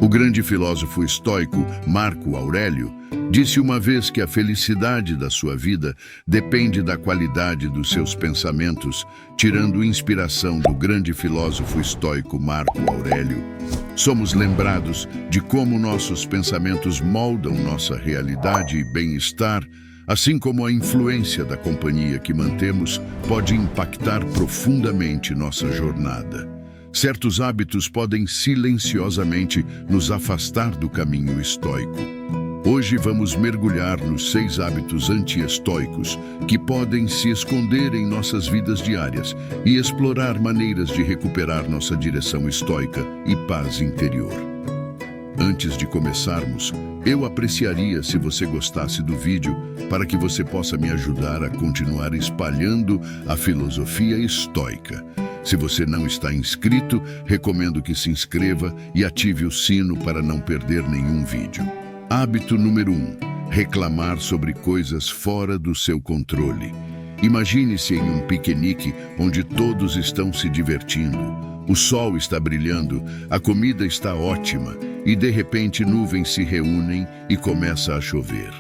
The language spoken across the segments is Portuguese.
O grande filósofo estoico Marco Aurélio disse uma vez que a felicidade da sua vida depende da qualidade dos seus pensamentos, tirando inspiração do grande filósofo estoico Marco Aurélio. Somos lembrados de como nossos pensamentos moldam nossa realidade e bem-estar, assim como a influência da companhia que mantemos pode impactar profundamente nossa jornada. Certos hábitos podem silenciosamente nos afastar do caminho estoico. Hoje vamos mergulhar nos 6 hábitos anti-estoicos que podem se esconder em nossas vidas diárias e explorar maneiras de recuperar nossa direção estoica e paz interior. Antes de começarmos, eu apreciaria se você gostasse do vídeo para que você possa me ajudar a continuar espalhando a filosofia estoica. Se você não está inscrito, recomendo que se inscreva e ative o sino para não perder nenhum vídeo. Hábito número 1. Reclamar sobre coisas fora do seu controle. Imagine-se em um piquenique onde todos estão se divertindo. O sol está brilhando, a comida está ótima e de repente nuvens se reúnem e começa a chover.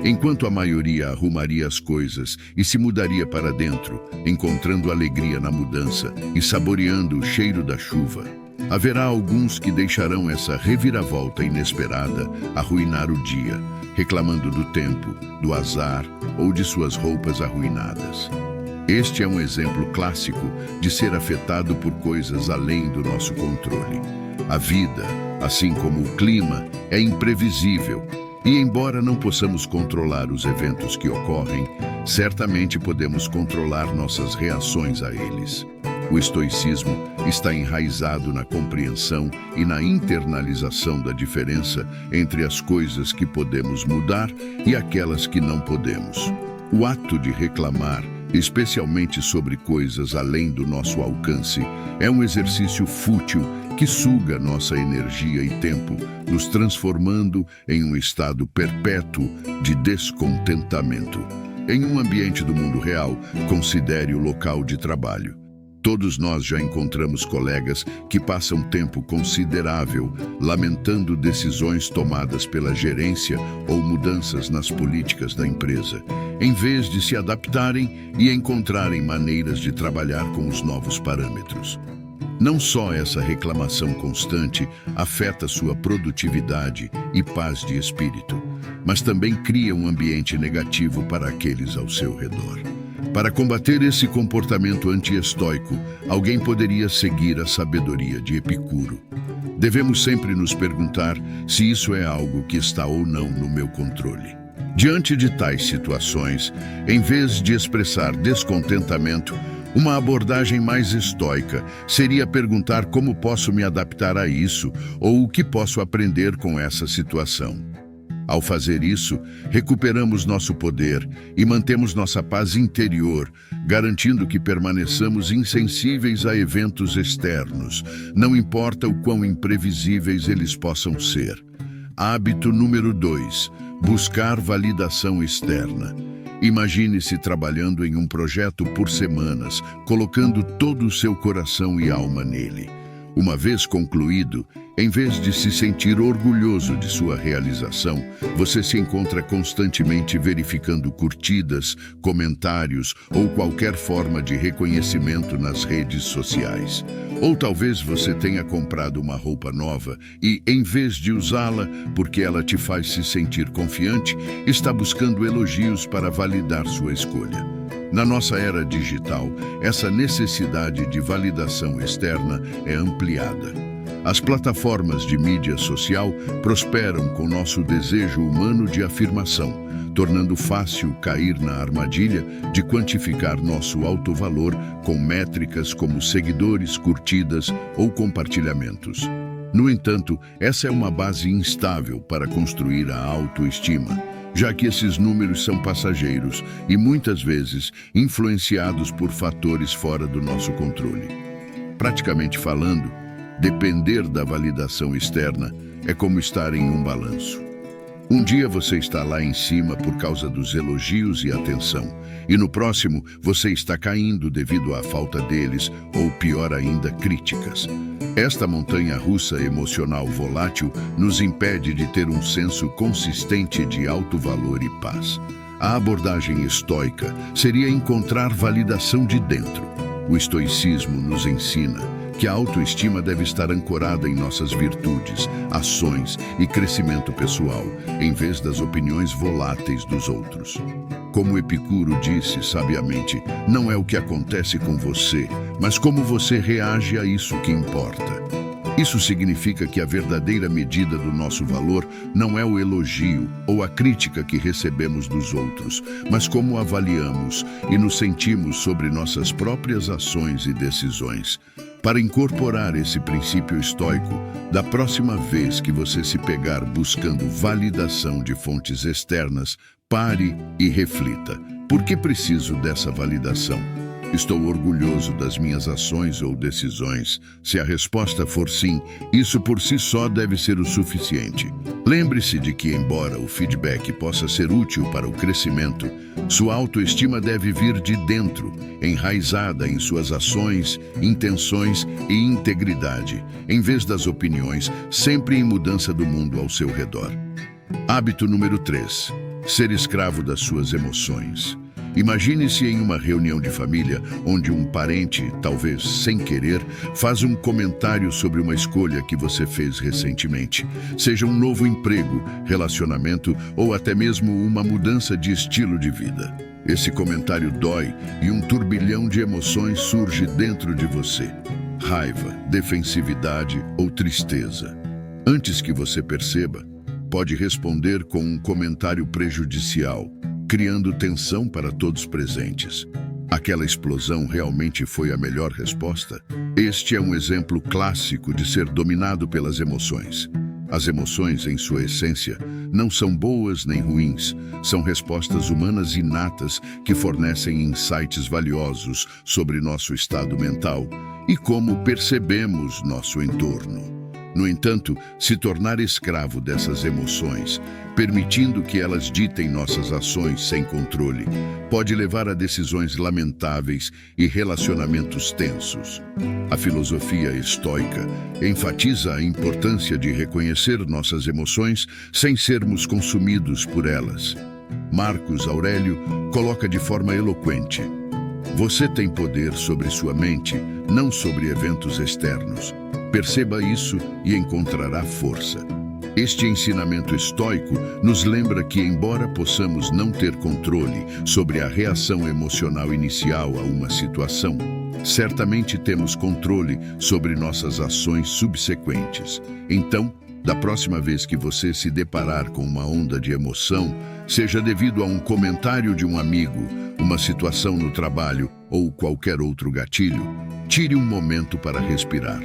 Enquanto a maioria arrumaria as coisas e se mudaria para dentro, encontrando alegria na mudança e saboreando o cheiro da chuva, haverá alguns que deixarão essa reviravolta inesperada arruinar o dia, reclamando do tempo, do azar ou de suas roupas arruinadas. Este é um exemplo clássico de ser afetado por coisas além do nosso controle. A vida, assim como o clima, é imprevisível. E embora não possamos controlar os eventos que ocorrem, certamente podemos controlar nossas reações a eles. O estoicismo está enraizado na compreensão e na internalização da diferença entre as coisas que podemos mudar e aquelas que não podemos. O ato de reclamar, especialmente sobre coisas além do nosso alcance, é um exercício fútil que suga nossa energia e tempo, nos transformando em um estado perpétuo de descontentamento. Em um ambiente do mundo real, considere o local de trabalho. Todos nós já encontramos colegas que passam tempo considerável lamentando decisões tomadas pela gerência ou mudanças nas políticas da empresa, em vez de se adaptarem e encontrarem maneiras de trabalhar com os novos parâmetros. Não só essa reclamação constante afeta sua produtividade e paz de espírito, mas também cria um ambiente negativo para aqueles ao seu redor. Para combater esse comportamento anti-estoico, alguém poderia seguir a sabedoria de Epicuro. Devemos sempre nos perguntar se isso é algo que está ou não no meu controle. Diante de tais situações, em vez de expressar descontentamento, uma abordagem mais estoica seria perguntar como posso me adaptar a isso ou o que posso aprender com essa situação. Ao fazer isso, recuperamos nosso poder e mantemos nossa paz interior, garantindo que permaneçamos insensíveis a eventos externos, não importa o quão imprevisíveis eles possam ser. Hábito número 2. Buscar validação externa. Imagine-se trabalhando em um projeto por semanas, colocando todo o seu coração e alma nele. Uma vez concluído, em vez de se sentir orgulhoso de sua realização, você se encontra constantemente verificando curtidas, comentários ou qualquer forma de reconhecimento nas redes sociais. Ou talvez você tenha comprado uma roupa nova e, em vez de usá-la porque ela te faz se sentir confiante, está buscando elogios para validar sua escolha. Na nossa era digital, essa necessidade de validação externa é ampliada. As plataformas de mídia social prosperam com nosso desejo humano de afirmação, tornando fácil cair na armadilha de quantificar nosso autovalor com métricas como seguidores, curtidas ou compartilhamentos. No entanto, essa é uma base instável para construir a autoestima, já que esses números são passageiros e muitas vezes influenciados por fatores fora do nosso controle. Praticamente falando, depender da validação externa é como estar em um balanço. Um dia você está lá em cima por causa dos elogios e atenção, e no próximo você está caindo devido à falta deles, ou pior ainda, críticas. Esta montanha-russa emocional volátil nos impede de ter um senso consistente de alto valor e paz. A abordagem estoica seria encontrar validação de dentro. O estoicismo nos ensina que a autoestima deve estar ancorada em nossas virtudes, ações e crescimento pessoal, em vez das opiniões voláteis dos outros. Como Epicuro disse sabiamente, não é o que acontece com você, mas como você reage a isso que importa. Isso significa que a verdadeira medida do nosso valor não é o elogio ou a crítica que recebemos dos outros, mas como avaliamos e nos sentimos sobre nossas próprias ações e decisões. Para incorporar esse princípio estoico, da próxima vez que você se pegar buscando validação de fontes externas, pare e reflita. Por que preciso dessa validação? Estou orgulhoso das minhas ações ou decisões? Se a resposta for sim, isso por si só deve ser o suficiente. Lembre-se de que, embora o feedback possa ser útil para o crescimento, sua autoestima deve vir de dentro, enraizada em suas ações, intenções e integridade, em vez das opiniões, sempre em mudança do mundo ao seu redor. Hábito número 3. Ser escravo das suas emoções. Imagine-se em uma reunião de família onde um parente, talvez sem querer, faz um comentário sobre uma escolha que você fez recentemente. Seja um novo emprego, relacionamento ou até mesmo uma mudança de estilo de vida. Esse comentário dói e um turbilhão de emoções surge dentro de você. Raiva, defensividade ou tristeza. Antes que você perceba, pode responder com um comentário prejudicial, criando tensão para todos presentes. Aquela explosão realmente foi a melhor resposta? Este é um exemplo clássico de ser dominado pelas emoções. As emoções, em sua essência, não são boas nem ruins, são respostas humanas inatas que fornecem insights valiosos sobre nosso estado mental e como percebemos nosso entorno. No entanto, se tornar escravo dessas emoções, permitindo que elas ditem nossas ações sem controle, pode levar a decisões lamentáveis e relacionamentos tensos. A filosofia estoica enfatiza a importância de reconhecer nossas emoções sem sermos consumidos por elas. Marcos Aurélio coloca de forma eloquente: você tem poder sobre sua mente, não sobre eventos externos. Perceba isso e encontrará força. Este ensinamento estoico nos lembra que, embora possamos não ter controle sobre a reação emocional inicial a uma situação, certamente temos controle sobre nossas ações subsequentes. Então, da próxima vez que você se deparar com uma onda de emoção, seja devido a um comentário de um amigo, uma situação no trabalho ou qualquer outro gatilho, tire um momento para respirar.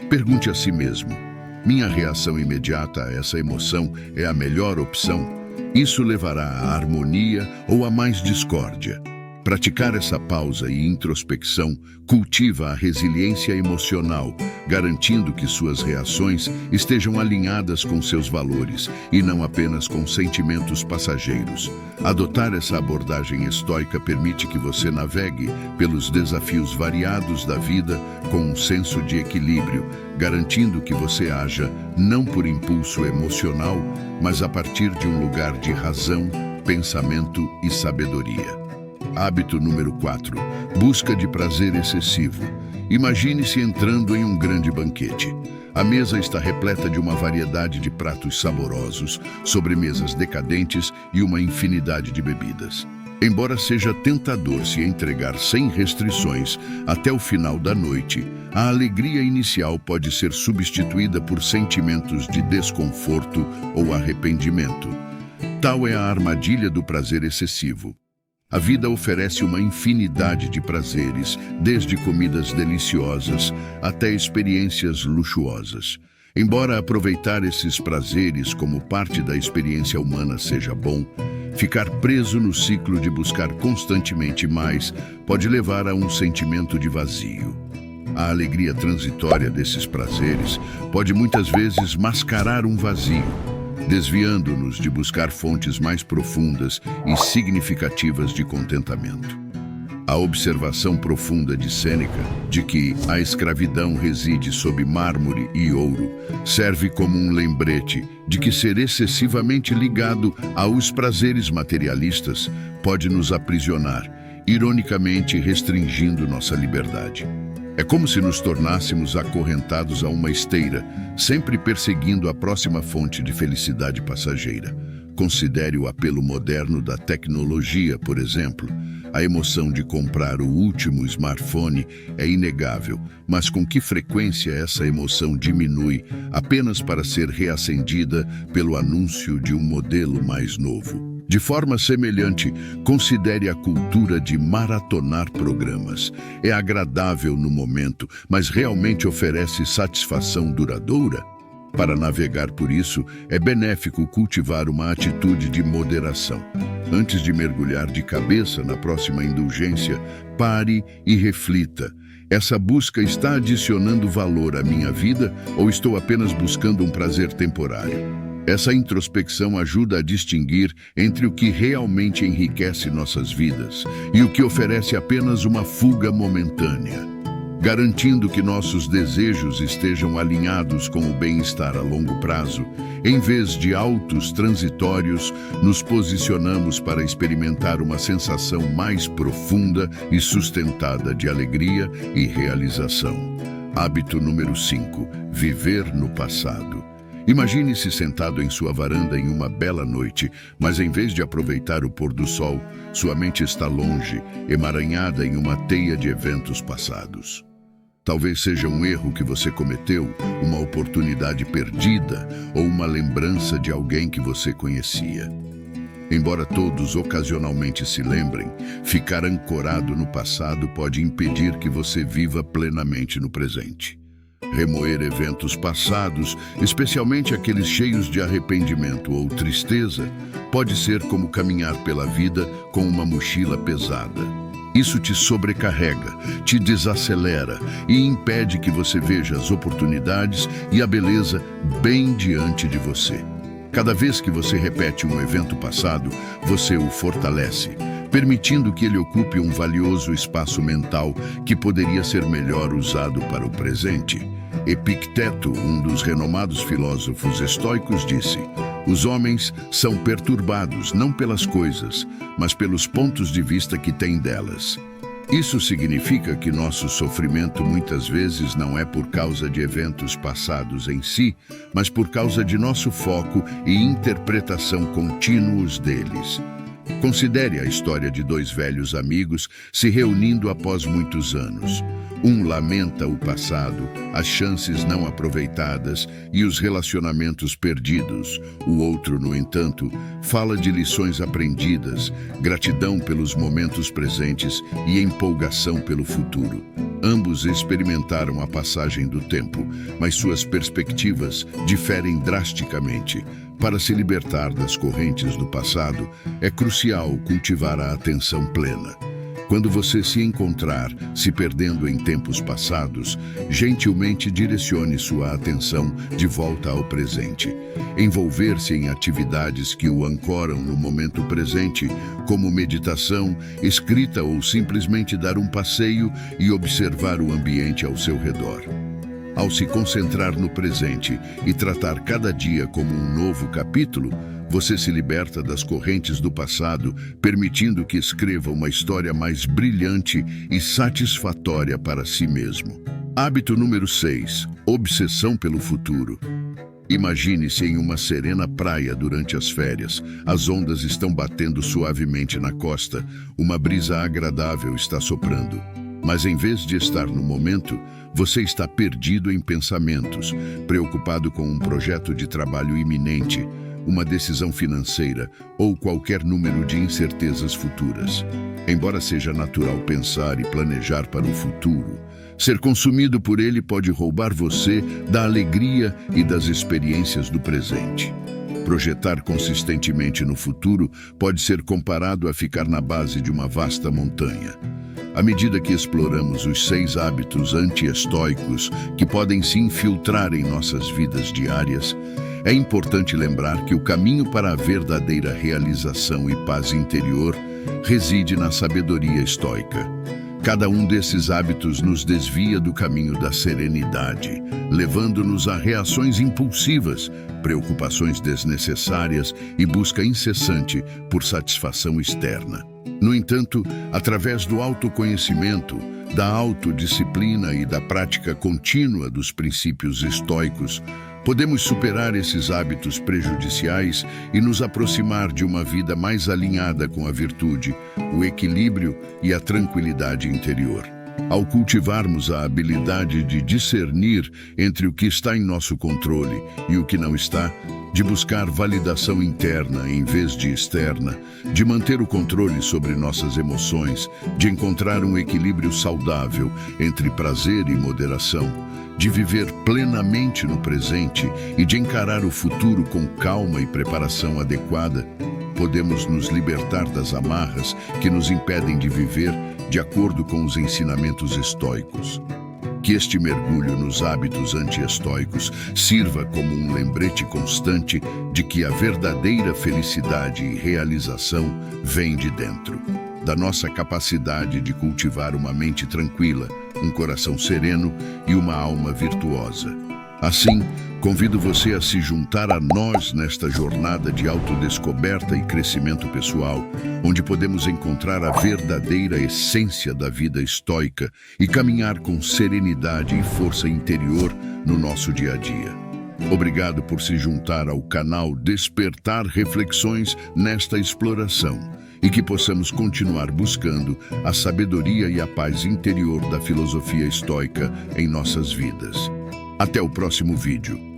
Pergunte a si mesmo: minha reação imediata a essa emoção é a melhor opção? Isso levará à harmonia ou a mais discórdia? Praticar essa pausa e introspecção cultiva a resiliência emocional, garantindo que suas reações estejam alinhadas com seus valores e não apenas com sentimentos passageiros. Adotar essa abordagem estoica permite que você navegue pelos desafios variados da vida com um senso de equilíbrio, garantindo que você haja não por impulso emocional, mas a partir de um lugar de razão, pensamento e sabedoria. Hábito número 4. Busca de prazer excessivo. Imagine-se entrando em um grande banquete. A mesa está repleta de uma variedade de pratos saborosos, sobremesas decadentes e uma infinidade de bebidas. Embora seja tentador se entregar sem restrições até o final da noite, a alegria inicial pode ser substituída por sentimentos de desconforto ou arrependimento. Tal é a armadilha do prazer excessivo. A vida oferece uma infinidade de prazeres, desde comidas deliciosas até experiências luxuosas. Embora aproveitar esses prazeres como parte da experiência humana seja bom, ficar preso no ciclo de buscar constantemente mais pode levar a um sentimento de vazio. A alegria transitória desses prazeres pode muitas vezes mascarar um vazio. desviando-nos de buscar fontes mais profundas e significativas de contentamento. A observação profunda de Sêneca, de que a escravidão reside sob mármore e ouro, serve como um lembrete de que ser excessivamente ligado aos prazeres materialistas pode nos aprisionar, ironicamente restringindo nossa liberdade. É como se nos tornássemos acorrentados a uma esteira, sempre perseguindo a próxima fonte de felicidade passageira. Considere o apelo moderno da tecnologia, por exemplo. A emoção de comprar o último smartphone é inegável, mas com que frequência essa emoção diminui apenas para ser reacendida pelo anúncio de um modelo mais novo? De forma semelhante, considere a cultura de maratonar programas. É agradável no momento, mas realmente oferece satisfação duradoura? Para navegar por isso, é benéfico cultivar uma atitude de moderação. Antes de mergulhar de cabeça na próxima indulgência, pare e reflita. Essa busca está adicionando valor à minha vida ou estou apenas buscando um prazer temporário? Essa introspecção ajuda a distinguir entre o que realmente enriquece nossas vidas e o que oferece apenas uma fuga momentânea, garantindo que nossos desejos estejam alinhados com o bem-estar a longo prazo. Em vez de autos transitórios, nos posicionamos para experimentar uma sensação mais profunda e sustentada de alegria e realização. Hábito número 5. Viver no passado. Imagine-se sentado em sua varanda em uma bela noite, mas em vez de aproveitar o pôr do sol, sua mente está longe, emaranhada em uma teia de eventos passados. Talvez seja um erro que você cometeu, uma oportunidade perdida ou uma lembrança de alguém que você conhecia. Embora todos ocasionalmente se lembrem, ficar ancorado no passado pode impedir que você viva plenamente no presente. Remoer eventos passados, especialmente aqueles cheios de arrependimento ou tristeza, pode ser como caminhar pela vida com uma mochila pesada. Isso te sobrecarrega, te desacelera e impede que você veja as oportunidades e a beleza bem diante de você. Cada vez que você repete um evento passado, você o fortalece, permitindo que ele ocupe um valioso espaço mental que poderia ser melhor usado para o presente. Epicteto, um dos renomados filósofos estoicos, disse: "Os homens são perturbados não pelas coisas, mas pelos pontos de vista que têm delas." Isso significa que nosso sofrimento muitas vezes não é por causa de eventos passados em si, mas por causa de nosso foco e interpretação contínuos deles. Considere a história de dois velhos amigos se reunindo após muitos anos. Um lamenta o passado, as chances não aproveitadas e os relacionamentos perdidos. O outro, no entanto, fala de lições aprendidas, gratidão pelos momentos presentes e empolgação pelo futuro. Ambos experimentaram a passagem do tempo, mas suas perspectivas diferem drasticamente. Para se libertar das correntes do passado, é crucial cultivar a atenção plena. Quando você se encontrar se perdendo em tempos passados, gentilmente direcione sua atenção de volta ao presente. Envolver-se em atividades que o ancoram no momento presente, como meditação, escrita ou simplesmente dar um passeio e observar o ambiente ao seu redor. Ao se concentrar no presente e tratar cada dia como um novo capítulo, você se liberta das correntes do passado, permitindo que escreva uma história mais brilhante e satisfatória para si mesmo. Hábito número 6. Obsessão pelo futuro. Imagine-se em uma serena praia durante as férias. As ondas estão batendo suavemente na costa, uma brisa agradável está soprando. Mas em vez de estar no momento, você está perdido em pensamentos, preocupado com um projeto de trabalho iminente, uma decisão financeira ou qualquer número de incertezas futuras. Embora seja natural pensar e planejar para o futuro, ser consumido por ele pode roubar você da alegria e das experiências do presente. Projetar consistentemente no futuro pode ser comparado a ficar na base de uma vasta montanha. À medida que exploramos os 6 hábitos anti-estoicos que podem se infiltrar em nossas vidas diárias, é importante lembrar que o caminho para a verdadeira realização e paz interior reside na sabedoria estoica. Cada um desses hábitos nos desvia do caminho da serenidade, levando-nos a reações impulsivas, preocupações desnecessárias e busca incessante por satisfação externa. No entanto, através do autoconhecimento, da autodisciplina e da prática contínua dos princípios estoicos, podemos superar esses hábitos prejudiciais e nos aproximar de uma vida mais alinhada com a virtude, o equilíbrio e a tranquilidade interior. Ao cultivarmos a habilidade de discernir entre o que está em nosso controle e o que não está, de buscar validação interna em vez de externa, de manter o controle sobre nossas emoções, de encontrar um equilíbrio saudável entre prazer e moderação, de viver plenamente no presente e de encarar o futuro com calma e preparação adequada, podemos nos libertar das amarras que nos impedem de viver de acordo com os ensinamentos estoicos. Que este mergulho nos hábitos anti-estoicos sirva como um lembrete constante de que a verdadeira felicidade e realização vem de dentro, da nossa capacidade de cultivar uma mente tranquila, um coração sereno e uma alma virtuosa. Assim, convido você a se juntar a nós nesta jornada de autodescoberta e crescimento pessoal, onde podemos encontrar a verdadeira essência da vida estoica e caminhar com serenidade e força interior no nosso dia a dia. Obrigado por se juntar ao canal Despertar Reflexões nesta exploração e que possamos continuar buscando a sabedoria e a paz interior da filosofia estoica em nossas vidas. Até o próximo vídeo.